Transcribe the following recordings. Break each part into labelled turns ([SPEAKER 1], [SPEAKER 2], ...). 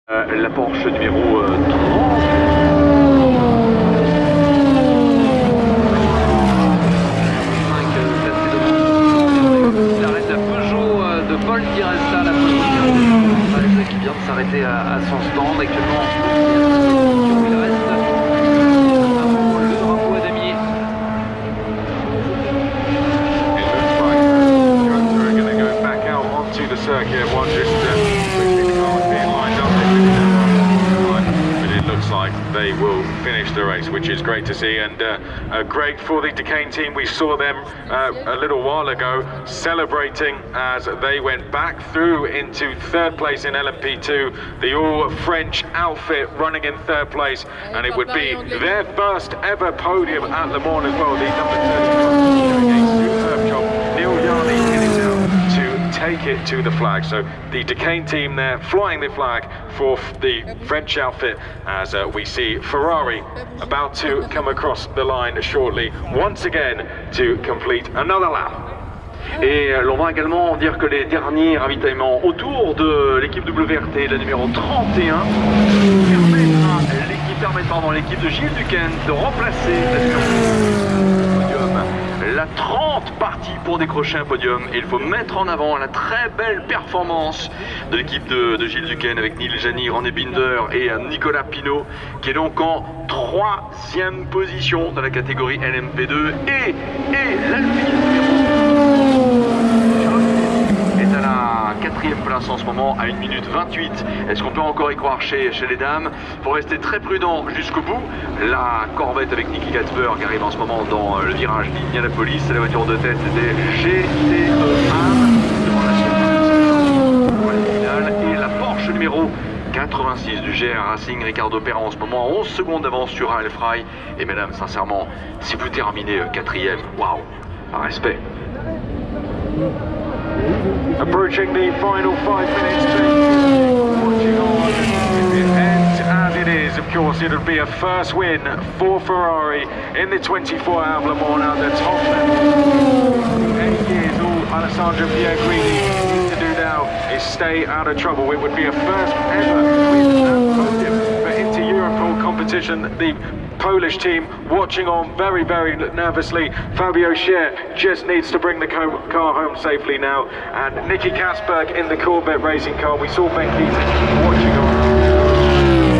[SPEAKER 1] La Porsche numéro 30. Paul Di Resta, la Peugeot qui vient de s'arrêter à son stand actuellement. Il reste le drapeau à damier.
[SPEAKER 2] It looks like Toyota are going to go back out onto the circuit. One just quickly the cars being lined up. But it looks like they will finish the race, which is great to see, and great for the Decane team. We saw them a little while ago celebrating as they went back through into third place in LMP2, the all-French outfit running in third place, and it would be their first ever podium at Le Mans as well. The number 30 doing a superb job. Neil Yarley in it now to take it to the flag. So the Decane team there flying the flag for the French outfit as we see Ferrari about to come across the line shortly once again to complete another lap.
[SPEAKER 1] Et l'on va également dire que les derniers ravitaillements autour de l'équipe WRT, la numéro 31, permettent à l'équipe de Gilles Duquesne de remplacer la numéro podium. La 30 partie pour décrocher un podium, et il faut mettre en avant la très belle performance de l'équipe de Gilles Duquesne avec Neil Jani, René Binder et Nicolas Pinot, qui est donc en 3e position dans la catégorie LMP2, et l'Alpine est à la 4e place en ce moment à 1 minute 28. Est-ce qu'on peut encore y croire chez les dames? Il faut rester très prudent jusqu'au bout. La Corvette avec Nicky Katzberg arrive en ce moment dans le virage d'Indianapolis. C'est la voiture de tête des GTE devant la finale, et la Porsche numéro 86 du GR Racing, Ricardo Perra en ce moment à 11 secondes d'avance sur Al Fry. Et mesdames, sincèrement, si vous terminez 4e, waouh, un respect.
[SPEAKER 2] Approaching the final 5 minutes, watching on, and it is, of course, it'll be a first win for Ferrari in the 24-hour Le Mans. Now the top level, 8 years, all Alessandro Pierguidi needs to do now is stay out of trouble. It would be a first ever win at podium for Inter-Europol competition. The Polish team watching on very, very nervously. Fabio Scher just needs to bring the car home safely now. And Nicky Katzberg in the Corvette racing car. We saw Ben Keaton watching on.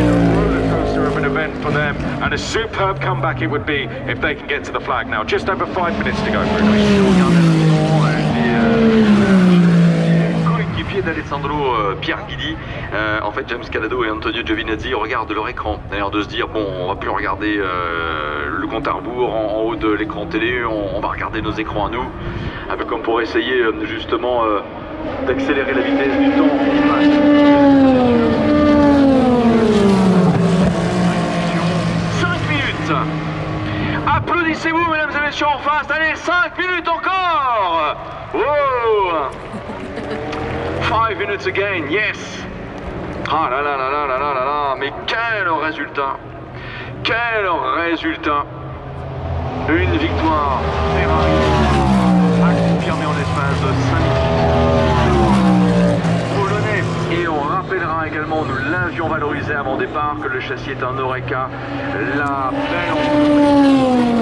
[SPEAKER 2] A roller coaster of an event for them. And a superb comeback it would be if they can get to the flag now. Just over 5 minutes to go.
[SPEAKER 1] d'Alessandro Pierguidi, en fait James Calado et Antonio Giovinazzi regardent leur écran, d'ailleurs de se dire bon, on va plus regarder le compte à rebours en haut de l'écran télé, on va regarder nos écrans à nous, un peu comme pour essayer justement d'accélérer la vitesse du temps qui passe. 5 minutes. Applaudissez-vous mesdames et messieurs en face, allez 5 minutes encore. Wow. 5 minutes again, yes. Ah là là là là là là là là, mais quel résultat. Quel résultat. Une victoire Ferrari a confirmé en l'espace de 5 minutes. Polonais. Et on rappellera également, nous l'avions valorisé avant départ, que le châssis est un Oreca. La belle entreprise.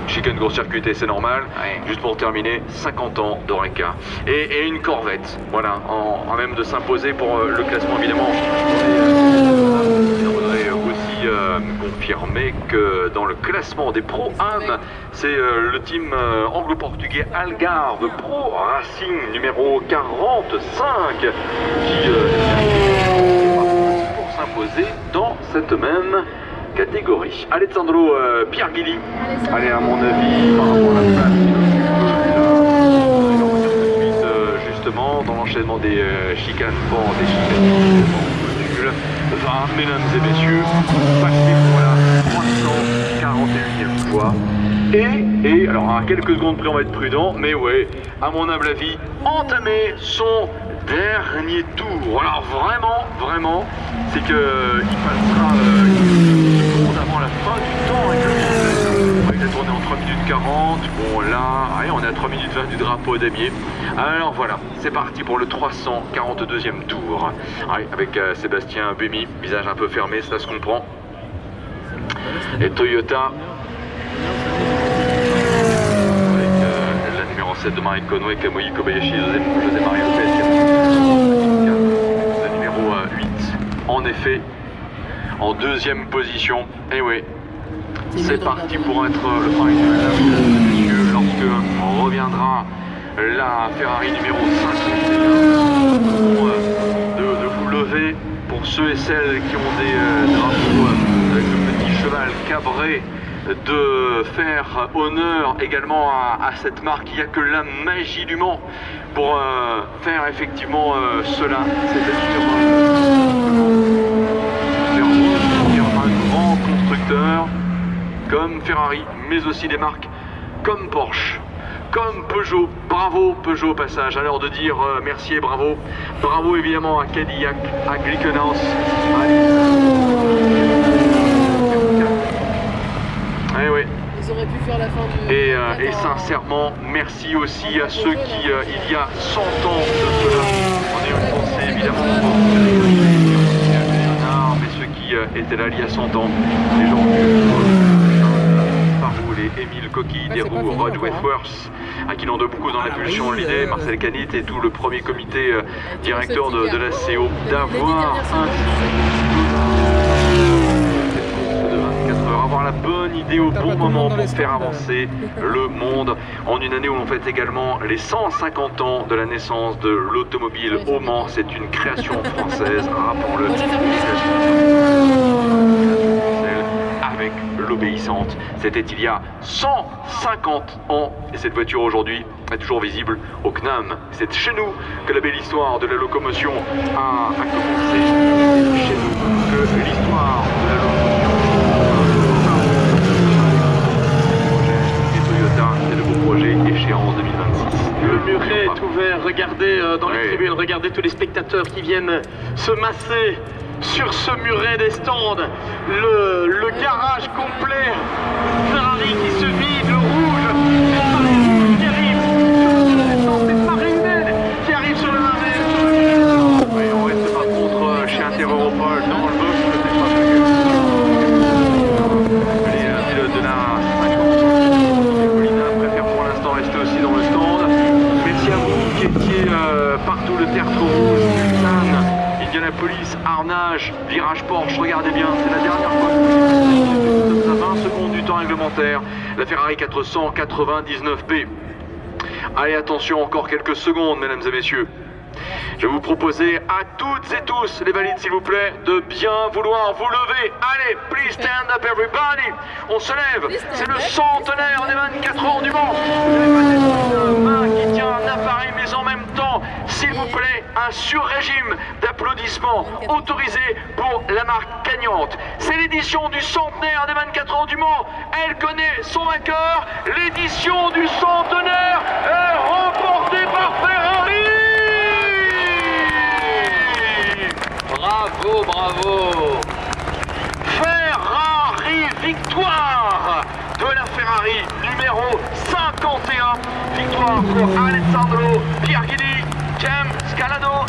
[SPEAKER 1] Chicane court-circuité, c'est normal. Ouais. Juste pour terminer, 50 ans d'Oreca et une Corvette, voilà, en même de s'imposer pour le classement évidemment. On voudrait aussi confirmer que dans le classement des Pro-Am, c'est le team anglo-portugais Algarve Pro Racing numéro 45 qui pour s'imposer dans cette même catégorie. Alessandro Pierguidi, allez à mon avis par rapport à la place justement dans l'enchaînement des chicanes fortes, des chicanes modules, va mesdames et messieurs passer pour la 341e fois et alors à quelques secondes près on va être prudent, mais ouais, à mon humble avis, entamer son dernier tour. Alors vraiment c'est que il passera avant la fin du temps avec le 40. Bon là, allez, on est à 3 minutes 20 du drapeau damier. Alors voilà, c'est parti pour le 342e tour. Allez, avec Sébastien Buemi, visage un peu fermé, ça se comprend. Et Toyota avec la numéro 7 de Marek Conway, Kamui Kobayashi, José Mario Lopez, le numéro 8 en effet en deuxième position. Et oui, c'est parti pour être le pari du monsieur lorsque reviendra la Ferrari numéro 51 de vous lever pour ceux et celles qui ont des drapeaux avec le petit cheval cabré, de faire honneur également à cette marque. Il n'y a que la magie du Mans pour faire effectivement cela, c'est-à-dire faire revenir un grand constructeur comme Ferrari, mais aussi des marques comme Porsche, comme Peugeot. Bravo Peugeot au passage, à l'heure de dire merci et bravo. Bravo évidemment à Cadillac, à Glickenhaus, Eh oui.
[SPEAKER 3] Ils auraient pu faire la fin du...
[SPEAKER 1] Et sincèrement, merci aussi à ceux qui, il y a 100 ans de cela, on a eu une pensée évidemment pour Léonard, mais ceux qui étaient là il y a 100 ans, les gens Parou, les Émile Coquille, Desroux, Rod Westworth, à qui l'on doit beaucoup dans l'impulsion de l'idée, Marcel Canit et tout le premier comité directeur de la CO, d'avoir avoir la bonne idée au bon moment pour faire avancer le monde en une année où l'on fête également les 150 ans de la naissance de l'automobile au Mans. C'est une création française, rappelons-le, avec l'obéissante. C'était il y a 150 ans et cette voiture aujourd'hui est toujours visible au CNAM. C'est chez nous que la belle histoire de la locomotion a commencé. C'est chez nous que l'histoire de la locomotion et de vos projets, échéance 2026.
[SPEAKER 4] Le muret est ouvert, regardez dans les tribunes, regardez tous les spectateurs qui viennent se masser sur ce muret des stands. Le garage complet, Ferrari qui se vide, le rouge, c'est Paris rouge qui arrive, c'est Paris humaine qui arrive sur le marais.
[SPEAKER 1] Oui, on reste pas contre chez Interopol dans le box, les pilotes de la 50 préfèrent pour l'instant rester aussi dans le stand. Merci à vous qui étiez partout, le tertre rouge, Sultan, Indianapolis, Arnage, virage Porsche, regardez bien, c'est la dernière fois que vous à 20 secondes du temps réglementaire, la Ferrari 499P. Allez, attention, encore quelques secondes, mesdames et messieurs. Je vais vous proposer à toutes et tous, les valides s'il vous plaît, de bien vouloir vous lever. Allez, please stand up everybody. On se lève, c'est le centenaire des 24 heures du Mans. Vous avez peut-être une main qui tient un appareil, mais en même temps, s'il vous plaît, un sur-régime d'applaudissements autorisé pour la marque gagnante. C'est l'édition du centenaire des 24 heures du Mans. Elle connaît son vainqueur. L'édition du centenaire est remportée par Ferrari. Bravo, bravo! Ferrari, victoire de la Ferrari numéro 51. Victoire pour Alessandro Pierguidi, Cem Scalano.